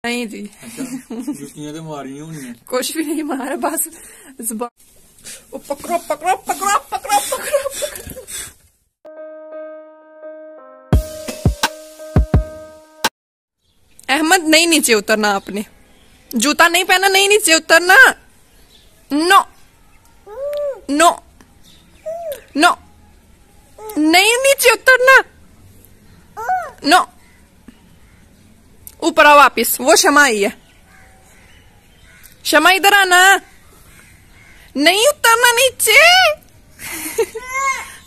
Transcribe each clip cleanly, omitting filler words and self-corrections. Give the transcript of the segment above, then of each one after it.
नहीं जी, जुतियां तो मारी होनी, कुछ भी नहीं मारा, बस पकड़ो पकड़ो पकड़ो पकड़ो पकड़ो। अहमद नहीं नीचे उतरना, आपने जूता नहीं पहना, नहीं नीचे उतरना। नो नो नो, नहीं नीचे उतरना। नो, ऊपर आओ वापिस। वो शमा ही है, शमा इधर आना। नहीं उतरना नीचे।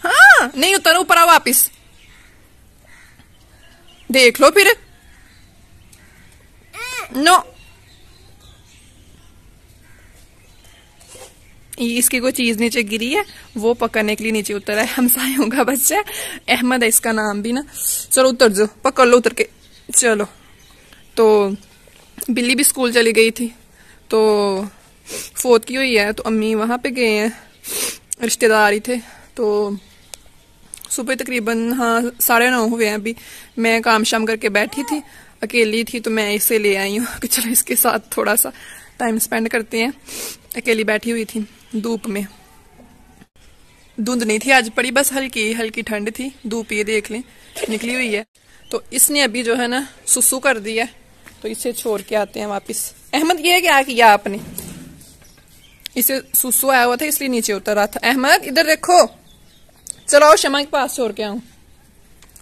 हाँ नहीं उतर, ऊपर आओ वापिस। देख लो फिर। नो, इसकी कोई चीज नीचे गिरी है, वो पकड़ने के लिए नीचे उतर है। हमसायों का बच्चा, अहमद है इसका नाम भी ना। चलो उतर जाओ, पकड़ लो उतर के। चलो, तो बिल्ली भी स्कूल चली गई थी, तो फोत की हुई है, तो अम्मी वहां पे गए हैं, रिश्तेदार ही थे। तो सुबह तकरीबन 9:30 हुए हैं अभी। मैं काम शाम करके बैठी थी, अकेली थी, तो मैं इसे ले आई हूँ कि चलो इसके साथ थोड़ा सा टाइम स्पेंड करते हैं। अकेली बैठी हुई थी धूप में। धुंध नहीं थी आज पड़ी, बस हल्की हल्की ठंड थी। धूप ये देख लें निकली हुई है। तो इसने अभी जो है ना सुसु कर दिया, तो इसे छोड़ के आते हैं वापस। अहमद ये क्या किया आपने? इसे सुसु आया हुआ था इसलिए नीचे उतर रहा था। अहमद इधर देखो, चलो आओ शमा के पास छोड़ के आऊं।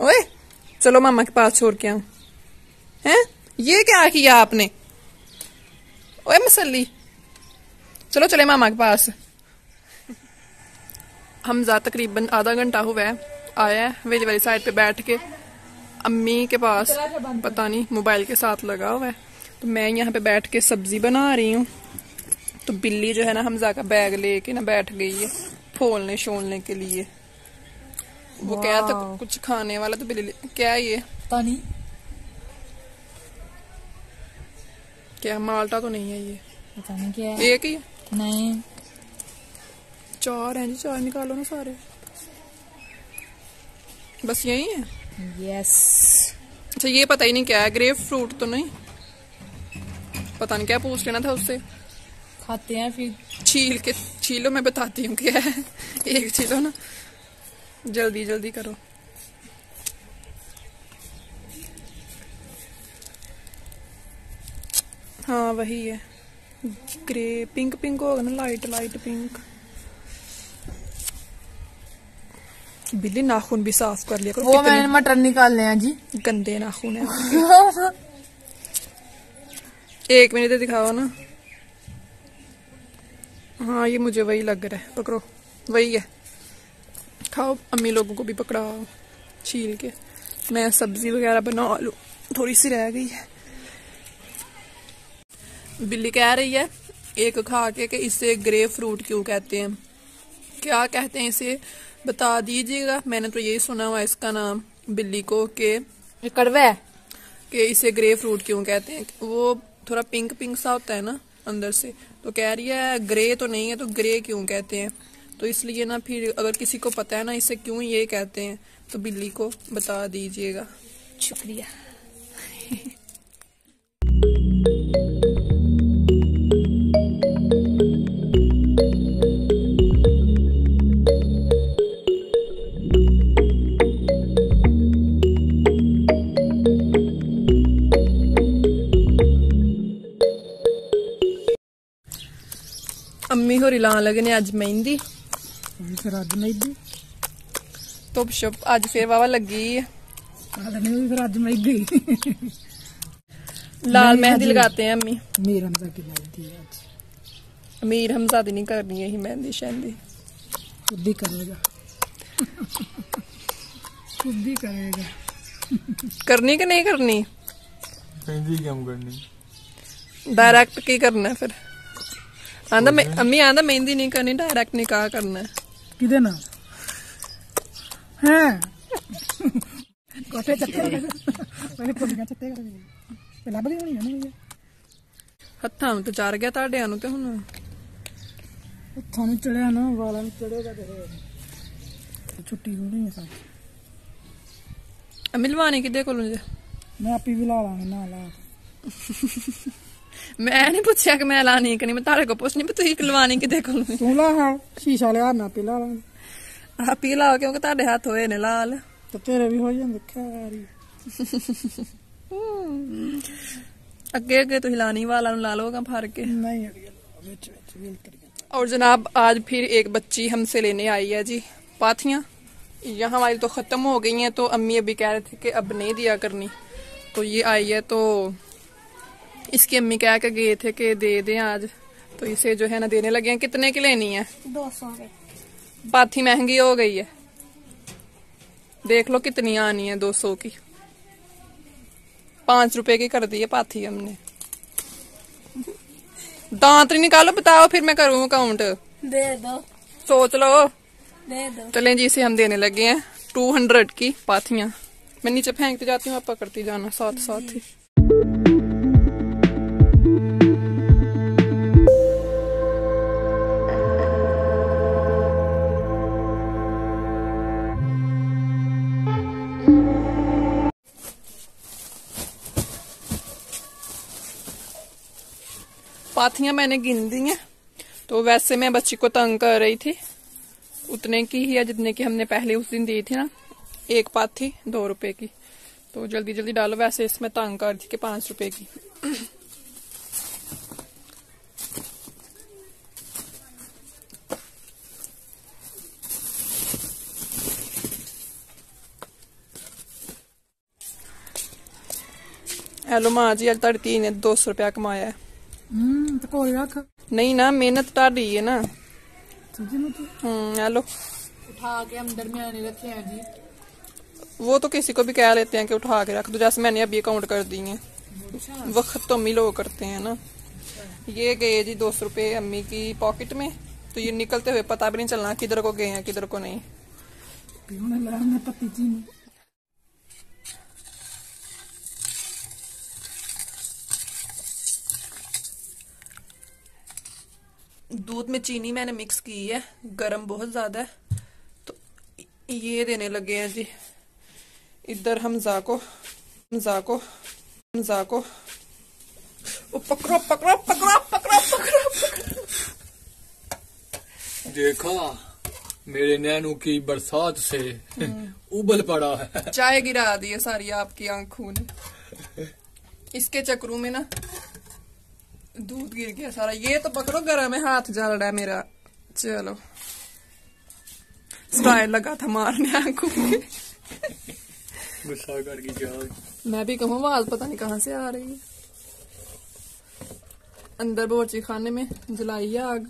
ओए चलो मामा के पास छोड़ के आऊं। हैं ये क्या किया आपने? ओए मसली, चलो चले मामा के पास। हमजा तकरीबन आधा घंटा हुआ है आया है, वेली वाली साइड पे बैठ के अम्मी के पास पता नहीं मोबाइल के साथ लगा हुआ है। तो मैं यहाँ पे बैठ के सब्जी बना रही हूँ। तो बिल्ली जो है ना हमजा का बैग लेके ना बैठ गई है फोलने शोलने के लिए। वो क्या था कुछ खाने वाला, तो बिल्ली क्या है ये पता नहीं क्या, माल्टा तो नहीं है ये, पता नहीं क्या है। एक ही नहीं 4 हैं जी, 4 निकालो ना सारे। बस यही है। यस। अच्छा ये पता ही नहीं क्या है, ग्रेप फ्रूट तो नहीं, पता नहीं क्या, पूछ लेना था उससे। खाते हैं फिर छील के, छीलो मैं बताती हूँ क्या है। एक छीलो ना, जल्दी जल्दी करो। हाँ वही है, ग्रे पिंक पिंक होगा ना, लाइट लाइट पिंक। बिल्ली नाखून भी साफ कर लिया करो। वो मैंने मटर निकालने हैं जी, गंदे नाखून है। 1 मिनट दिखाओ ना। हाँ ये मुझे वही लग रहा है, पकड़ो वही है। खाओ, अम्मी लोगों को भी पकड़ाओ छील के। मैं सब्जी वगैरह बना लूं, थोड़ी सी रह गई है। बिल्ली कह रही है एक खा के कि इसे ग्रे फ्रूट क्यों कहते हैं, क्या कहते हैं इसे बता दीजिएगा। मैंने तो यही सुना हुआ इसका नाम बिल्ली को कि कड़वा है, कि इसे ग्रे फ्रूट क्यों कहते हैं। वो थोड़ा पिंक पिंक सा होता है ना अंदर से, तो कह रही है ग्रे तो नहीं है तो ग्रे क्यों कहते हैं। तो इसलिए ना फिर अगर किसी को पता है ना इसे क्यों ये कहते हैं तो बिल्ली को बता दीजिएगा। शुक्रिया। अम्मी हो लान लगे ने अज मेहंदी, फिर अज मेहंदी धुप शुप अज फिर वावा लगी है। फिर अज मेहंदी लाल मेहंदी लगाते हैं अम्मी। मीर हमजा की मेहंदी है आज। अमीर हमजा दी नहीं करनी है मेहंदी शहंदी, खुद ही करेगा। खुद ही करेगा। करनी कि नहीं करनी? मेहंदी क्यों करनी, डायरेक्ट की करना है फिर। आंदा अम्मी आंदा मेहंदी नहीं करनी, डायरेक्ट निकाह करना है। किदे ना हैं कोठे चत्ते पहले कोठे चत्ते कर ਲੱਭ ਗਈ ਹੋਣੀ ਹੈ ਨਾ। ਹੱਥਾਂ ਨੂੰ ਤਾਂ ਚੜ ਗਿਆ ਤੁਹਾਡਿਆਂ ਨੂੰ, ਤੇ ਹੁਣ ਹੱਥਾਂ ਨੂੰ ਚੜਿਆ ਨਾ, ਵਾਲਾਂ ਨੂੰ ਚੜੇਗਾ ਤੇ ਛੁੱਟੀ ਹੋਣੀ ਹੈ ਸਾਡੀ। ਅਮੀ ਲਵਾਣੇ ਕਿਦੇ ਕੋਲੋਂ ਜੇ? ਮੈਂ ਆਪੀ ਵੀ ਲਾ ਲਾਂਗਾ ਨਾ ਲਾ। मैं नहीं पूछा कि मैं लानी कि नहीं, मैं तारे को पूछनी भी तू लवानी कि देखो तू ला है शीशा लिया ना पीला आप पी लाओ क्योंकि तारे हाथ होए ने लाल तो तेरे भी हो जाते खैरी अगे अगे तुम लानी वाला ला लोगा फर के नहीं विच विच विल कर। और जनाब आज फिर एक बच्ची हमसे लेने आई है जी पाथियां। यहाँ हमारी तो खत्म हो गई हैं, तो अम्मी अभी कह रहे थे कि अब नहीं दिया करनी, तो ये आई है। तो इसकी अम्मी कह के गए थे कि दे दें आज, तो इसे जो है ना देने लगे हैं। कितने की लेनी है? 200 के। पाथी महंगी हो गई है, देख लो कितनी आनी है 200 की। 5 रुपए की कर दी है पाथी हमने। दांत नहीं निकालो, बताओ फिर मैं करूँ काउंट। दे दो, सोच लो। दे दो। चलें जी, इसे हम देने लगे हैं 200 की पाथियां। मैं नीचे फेंकती जाती हूँ, आप पकड़ती जाना साथ साथ ही। पाथियां मैंने गिन दी हैं। तो वैसे मैं बच्ची को तंग कर रही थी, उतने की ही है जितने की हमने पहले उस दिन दी थी ना, एक पाथी 2 रुपए की। तो जल्दी जल्दी डालो। वैसे इसमें तंग कर थी कि 5 रुपए की। हेलो माँ जी, अज ताड़ी धी ने 200 रुपया कमाया है। तो कोई रख नहीं ना, मेहनत ताड़ी है ना। हेलो, उठा के अंदर में आने रखे हैं जी। वो तो किसी को भी कह लेते हैं कि उठा के रख दो, जैसे मैंने अभी काउंट कर दी है। वक्त तो अम्मी लोग करते हैं ना। ये गए जी 200 रुपए अम्मी की पॉकेट में, तो ये निकलते हुए पता भी नहीं चलना किधर को गए हैं किधर को नहीं। दूध में चीनी मैंने मिक्स की है, गरम बहुत ज्यादा है, तो ये देने लगे हैं जी। इधर हमजा को पकड़ो पकड़ो पकड़ो पकड़ो पकड़ो। देखा, मेरे नैनू की बरसात से उबल पड़ा है। चाय गिरा दी है सारी आपकी आंखों ने। इसके चक्रों में ना दूध गिर गया सारा। ये तो पकड़ो, गरम है, हाथ जल रहा है मेरा। चलो, स्टाइल लगा था मारने आंखों में। गुस्सा करके जाओ। मैं भी कहूँ, आवाज पता नहीं कहाँ से आ रही है। अंदर बावर्ची खाने में जलाई है आग।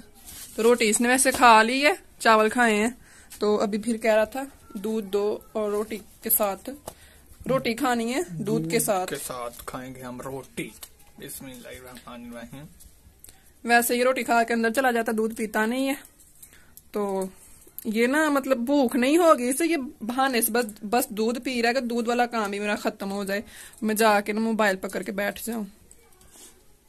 तो रोटी इसने वैसे खा ली है, चावल खाए हैं। तो अभी फिर कह रहा था दूध दो और रोटी के साथ। रोटी खानी है दूध के साथ खाएंगे हम रोटी। बिस्मिल्लाहिर्रहमानिर्रहीम। वैसे ये रोटी खा के अंदर चला जाता, दूध पीता नहीं है। तो ये ना मतलब भूख नहीं होगी इसे, ये बहाने से बस दूध पी रहा है कि दूध वाला काम ही मेरा खत्म हो जाए, मैं जाके ना मोबाइल पकड़ के बैठ जाऊं।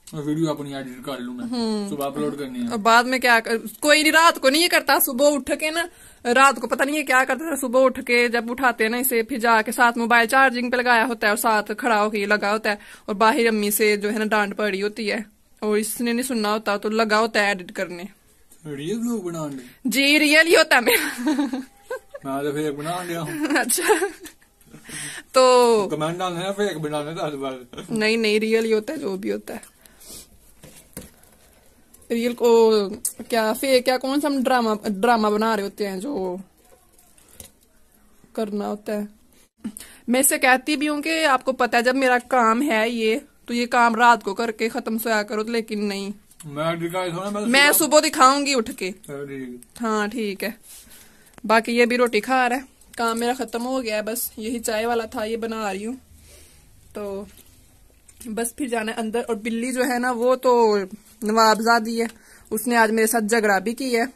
वीडियो अपनी एडिट कर लूं मैं, सुबह अपलोड करनी है। और बाद में क्या कोई नहीं, रात को नहीं ये करता। सुबह उठ के ना, रात को पता नहीं ये क्या करता था। सुबह उठ के जब उठाते हैं ना इसे, फिर जाके साथ मोबाइल चार्जिंग पे लगाया होता है और साथ खड़ा होके लगा होता है। और बाहर अम्मी से जो है ना डांट पड़ी होती है और इसने नहीं सुनना होता, तो लगा होता है एडिट करने। रियल व्लॉग बना ले जी, रियल ही होता है मेरा। मैं तो फेक बना लिया। अच्छा, तो कमेंट डालना है, फेक बनाने का। नहीं नहीं, रियल ही होता है जो भी होता है। रियल को क्या फेक, क्या कौन सा हम ड्रामा बना रहे होते हैं जो करना होता है। मैं इससे कहती भी हूँ कि आपको पता है जब मेरा काम है ये, तो ये काम रात को करके खत्म सोया करो, लेकिन नहीं, मैं सुबह दिखाऊंगी उठ के। हाँ ठीक है। बाकी ये भी रोटी खा रहा है, काम मेरा खत्म हो गया है, बस यही चाय वाला था, ये बना रही हूँ। तो बस फिर जाना है अंदर। और बिल्ली जो है ना, वो तो नवाबजादी है, उसने आज मेरे साथ झगड़ा भी किया है।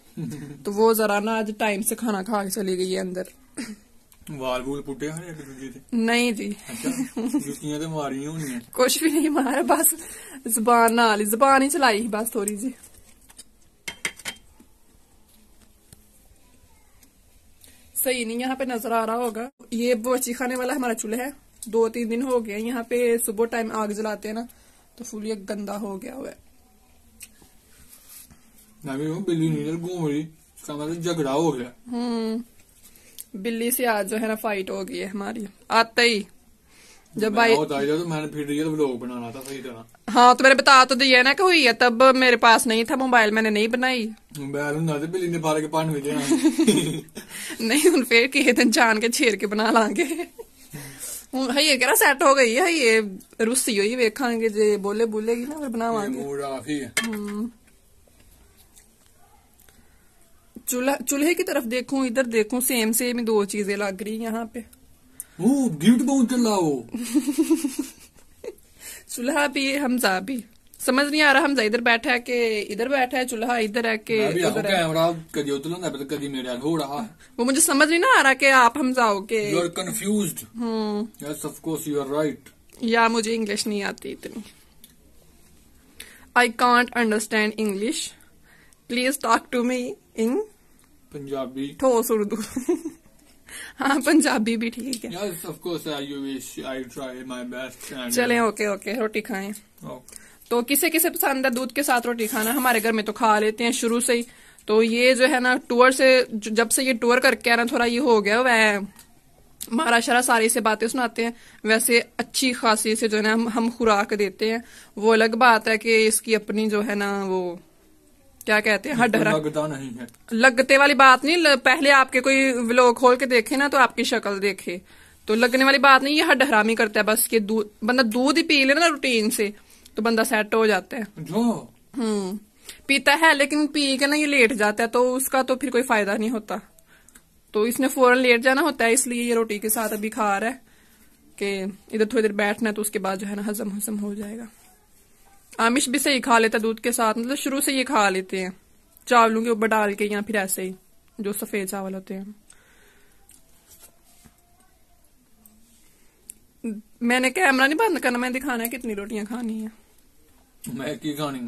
तो वो जरा ना आज टाइम से खाना खा के चली गई है अंदर। वाल वूल पुटे हैं एक दूसरे से? नहीं जी। अच्छा, जुतियां तो मारी होनी। कुछ भी नहीं मारा, बस जुबान नाल जुबान ही चलाई बस थोड़ी जी। सही नहीं यहाँ पे नजर आ रहा होगा। ये बावर्ची खाने वाला हमारा चूल्हा है, 2-3 दिन हो गए यहाँ पे सुबह टाइम आग जलाते हैं ना, तो फुल ये गंदा हो गया हुआ है। मैं भी हूँ, बिल्ली नहीं घूम रही, इसका मतलब झगड़ा हो गया। बिल्ली से आज जो है ना फाइट हो गई है हमारी आते ही। जब मैं भाई होता ही था तो मैंने फिर रियल व्लॉग बनाना था सही तरह। हाँ तो मैंने बता तो दिया ना कि हुई है, तब मेरे पास नहीं था मोबाइल, मैंने नहीं बनाई। मोबाइल ਹੁੰਦਾ ਤੇ ਬਿੱਲੀ ਨੇ ਫਾੜ ਕੇ ਪਾਣ ਵਿੱਚ नहीं हूं फिर किसी दिन जान के छेड़ के बना लांगे। हूं ये कह सैट हो गई है, ये रुस्सी हुई वेखांगे जे बोले बोलेगी ना फिर बनावांगे। मूड ऑफ ही है। चूल्हे की तरफ देखूं, इधर देखूं, सेम सेम ही दो चीजें लग रही यहाँ पे। ओ गिफ्ट बहुत चला वो। चूल्हा भी हमजा भी समझ नहीं आ रहा, हमजा इधर बैठा है कि इधर बैठा है, चूल्हा इधर है कि उधर है। कैमरा कभी उधर होता है कभी मेरे हो रहा है, वो मुझे समझ नहीं ना आ रहा कि आप हमजा हो के। You are confused. Yes of course you are right. या मुझे इंग्लिश नहीं आती इतनी। I can't understand English, please talk to me in Punjabi ठोस उर्दू। हाँ पंजाबी भी ठीक है। Yes of course you wish I try my best. चलें ओके ओके, रोटी खाएं। तो किसे किसे पसंद है दूध के साथ रोटी खाना? हमारे घर में तो खा लेते हैं शुरू से ही। तो ये जो है ना टूर से, जब से ये टूर करके आना थोड़ा ये हो गया, वह मारा शरा सारी से बातें सुनाते हैं। वैसे अच्छी खासी से जो है ना हम खुराक देते हैं, वो अलग बात है कि इसकी अपनी जो है ना वो क्या कहते हैं हड्डहरा लगता नहीं है। लगते वाली बात नहीं, पहले आपके कोई व्लॉग खोल के देखे ना तो आपकी शक्ल देखे, तो लगने वाली बात नहीं, ये हड्डहरामी करता है बस। के दूध बंदा दूध ही पी ले ना रूटीन से तो बंदा सेट हो जाता है। जो पीता है लेकिन पी के ना ये लेट जाता है, तो उसका तो फिर कोई फायदा नहीं होता। तो इसने फौरन लेट जाना होता है, इसलिए ये रोटी के साथ अभी खा रहा है कि इधर थोड़ी देर बैठना है, तो उसके बाद जो है ना हजम हो जाएगा। आमिश भी सही खा लेता दूध के साथ, मतलब शुरू से ये खा लेते हैं चावलों के ऊपर डाल के, या फिर ऐसे ही जो सफेद चावल होते हैं। मैंने कैमरा नहीं बंद करना, मैंने दिखाना है कितनी रोटियां खानी है। मैं की खानी